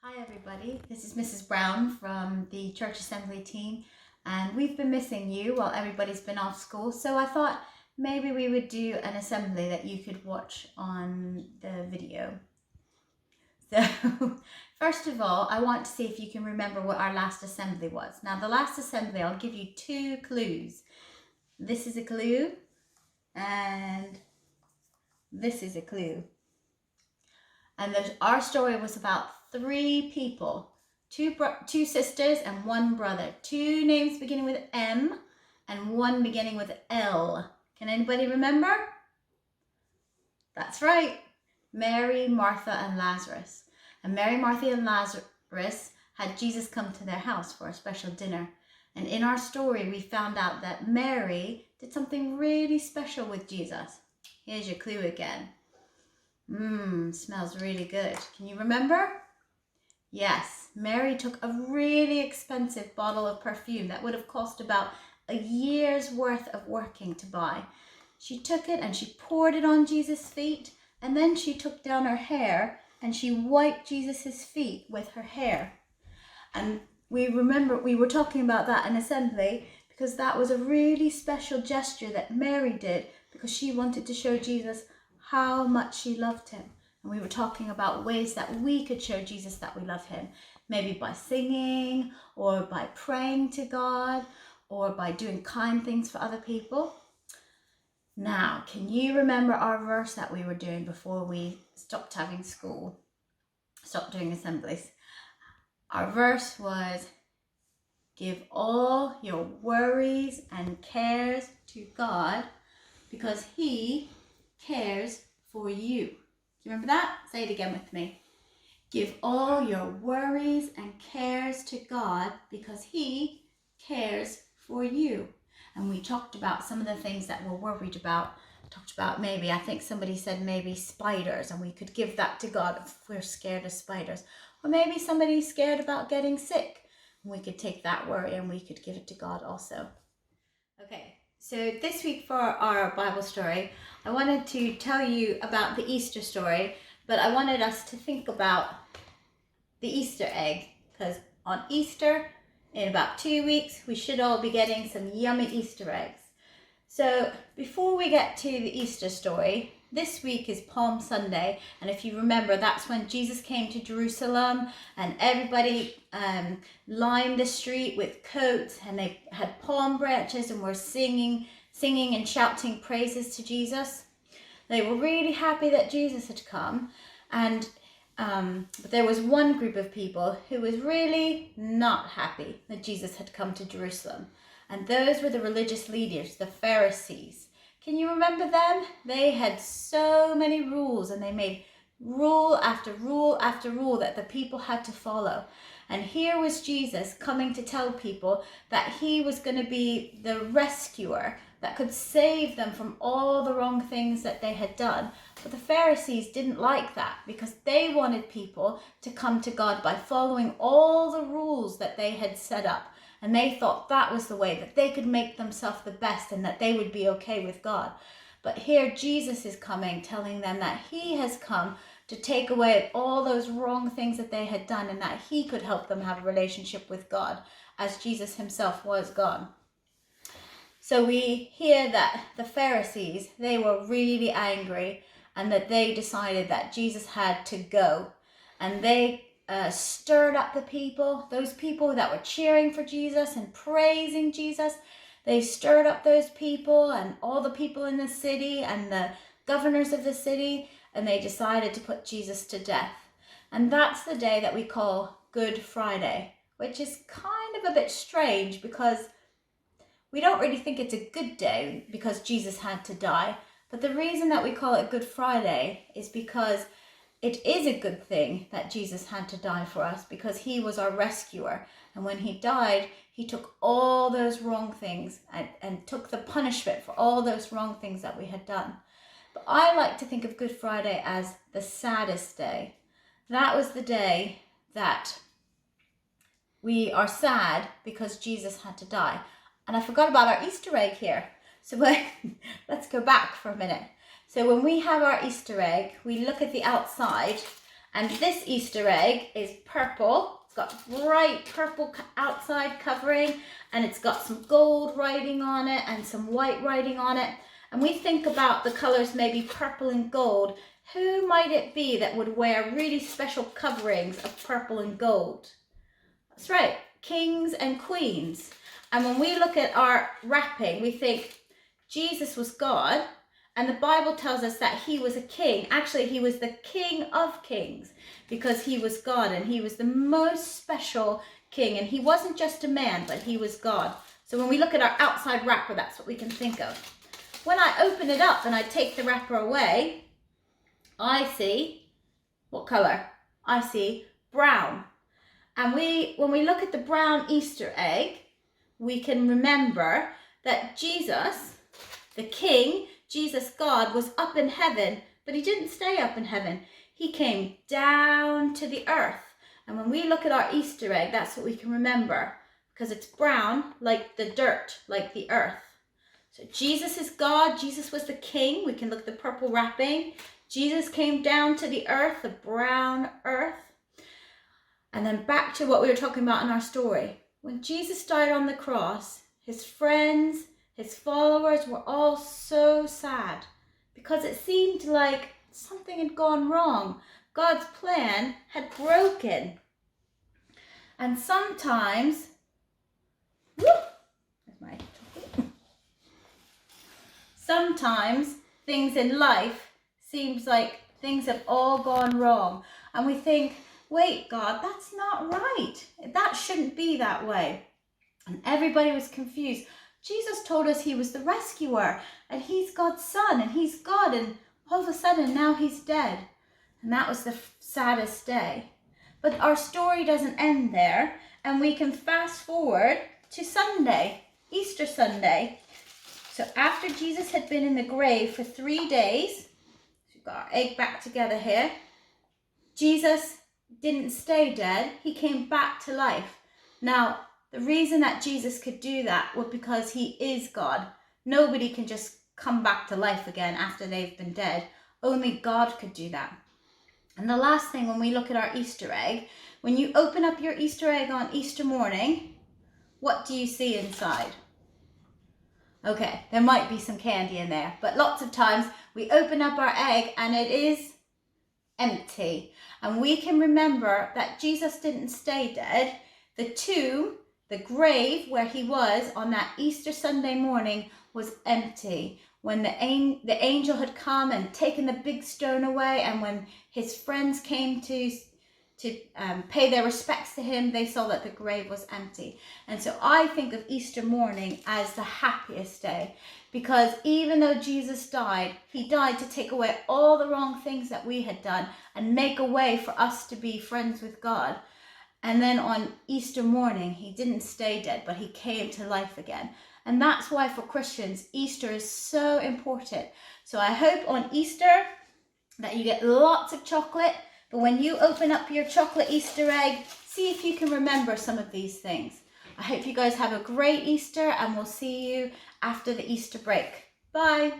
Hi everybody, this is Mrs. Brown from the Church Assembly team, and we've been missing you while everybody's been off school, so I thought maybe we would do an assembly that you could watch on the video. So first of all, I want to see if you can remember what our last assembly was. Now the last assembly, I'll give you two clues. This is a clue and this is a clue. And our story was about three people, two sisters and one brother. Two names beginning with M and one beginning with L. Can anybody remember? That's right. Mary, Martha, and Lazarus. And Mary, Martha, and Lazarus had Jesus come to their house for a special dinner. And in our story, we found out that Mary did something really special with Jesus. Here's your clue again. Smells really good. Can you remember? Yes, Mary took a really expensive bottle of perfume that would have cost about a year's worth of working to buy. She took it and she poured it on Jesus' feet, and then she took down her hair and she wiped Jesus' feet with her hair. And we were talking about that in assembly because that was a really special gesture that Mary did because she wanted to show Jesus how much she loved him. And we were talking about ways that we could show Jesus that we love him, maybe by singing or by praying to God or by doing kind things for other people. Now, can you remember our verse that we were doing before we stopped having school, stopped doing assemblies? Our verse was, give all your worries and cares to God because he cares for you. Do you remember that? Say it again with me. Give all your worries and cares to God because he cares for you. And we talked about some of the things that we're worried about. Talked about maybe, I think somebody said maybe spiders, and we could give that to God if we're scared of spiders. Or maybe somebody's scared about getting sick. And we could take that worry and we could give it to God also. Okay. So this week for our Bible story, I wanted to tell you about the Easter story, but I wanted us to think about the Easter egg, because on Easter, in about 2 weeks, we should all be getting some yummy Easter eggs. So before we get to the Easter story, this week is Palm Sunday, and if you remember, that's when Jesus came to Jerusalem and everybody lined the street with coats and they had palm branches and were singing and shouting praises to Jesus. They were really happy that Jesus had come, and but there was one group of people who was really not happy that Jesus had come to Jerusalem, and those were the religious leaders, the Pharisees. Can you remember them? They had so many rules and they made rule after rule after rule that the people had to follow. And here was Jesus coming to tell people that he was going to be the rescuer that could save them from all the wrong things that they had done. But the Pharisees didn't like that because they wanted people to come to God by following all the rules that they had set up. And they thought that was the way that they could make themselves the best and that they would be okay with God. But here Jesus is coming, telling them that he has come to take away all those wrong things that they had done and that he could help them have a relationship with God as Jesus himself was God. So we hear that the Pharisees, they were really angry and that they decided that Jesus had to go. And they stirred up the people, those people that were cheering for Jesus and praising Jesus. They stirred up those people and all the people in the city and the governors of the city, and they decided to put Jesus to death. And that's the day that we call Good Friday, which is kind of a bit strange because we don't really think it's a good day because Jesus had to die. But the reason that we call it Good Friday is because it is a good thing that Jesus had to die for us because he was our rescuer. And when he died, he took all those wrong things and took the punishment for all those wrong things that we had done. But I like to think of Good Friday as the saddest day. That was the day that we are sad because Jesus had to die. And I forgot about our Easter egg here. So let's go back for a minute. So when we have our Easter egg, we look at the outside And this Easter egg is purple. It's got bright purple outside covering, and it's got some gold writing on it and some white writing on it. And we think about the colors maybe purple and gold. Who might it be that would wear really special coverings of purple and gold? That's right, kings and queens. And when we look at our wrapping, we think Jesus was God, and the Bible tells us that he was a king. Actually, he was the King of Kings because he was God, and he was the most special king. And he wasn't just a man, but he was God. So when we look at our outside wrapper, that's what we can think of. When I open it up and I take the wrapper away, I see, what color? I see brown. And when we look at the brown Easter egg, we can remember that Jesus, the King, Jesus God, was up in heaven, but he didn't stay up in heaven. He came down to the earth. And when we look at our Easter egg, that's what we can remember, because it's brown like the dirt, like the earth. So Jesus is God. Jesus was the King. We can look at the purple wrapping. Jesus came down to the earth, the brown earth. And then back to what we were talking about in our story. When Jesus died on the cross, his friends, his followers were all so sad because it seemed like something had gone wrong. God's plan had broken. And sometimes, sometimes things in life seems like things have all gone wrong. And we think, wait, God, that's not right. That shouldn't be that way. And everybody was confused. Jesus told us he was the rescuer, and he's God's son, and he's God, and all of a sudden now he's dead. And that was the saddest day. But our story doesn't end there, and we can fast forward to Sunday, Easter Sunday. So after Jesus had been in the grave for 3 days, we've got our egg back together here, Jesus didn't stay dead, he came back to life. Now, the reason that Jesus could do that was because he is God. Nobody can just come back to life again after they've been dead. Only God could do that. And the last thing, when we look at our Easter egg, when you open up your Easter egg on Easter morning, what do you see inside? Okay, there might be some candy in there, but lots of times we open up our egg and it is empty. And we can remember that Jesus didn't stay dead. The tomb, the grave where he was on that Easter Sunday morning, was empty. When the angel had come and taken the big stone away, and when his friends came to pay their respects to him, they saw that the grave was empty. And so I think of Easter morning as the happiest day, because even though Jesus died, he died to take away all the wrong things that we had done and make a way for us to be friends with God. And then on Easter morning, he didn't stay dead, but he came to life again. And that's why for Christians, Easter is so important. So I hope on Easter that you get lots of chocolate, but when you open up your chocolate Easter egg, see if you can remember some of these things. I hope you guys have a great Easter, and we'll see you after the Easter break. Bye.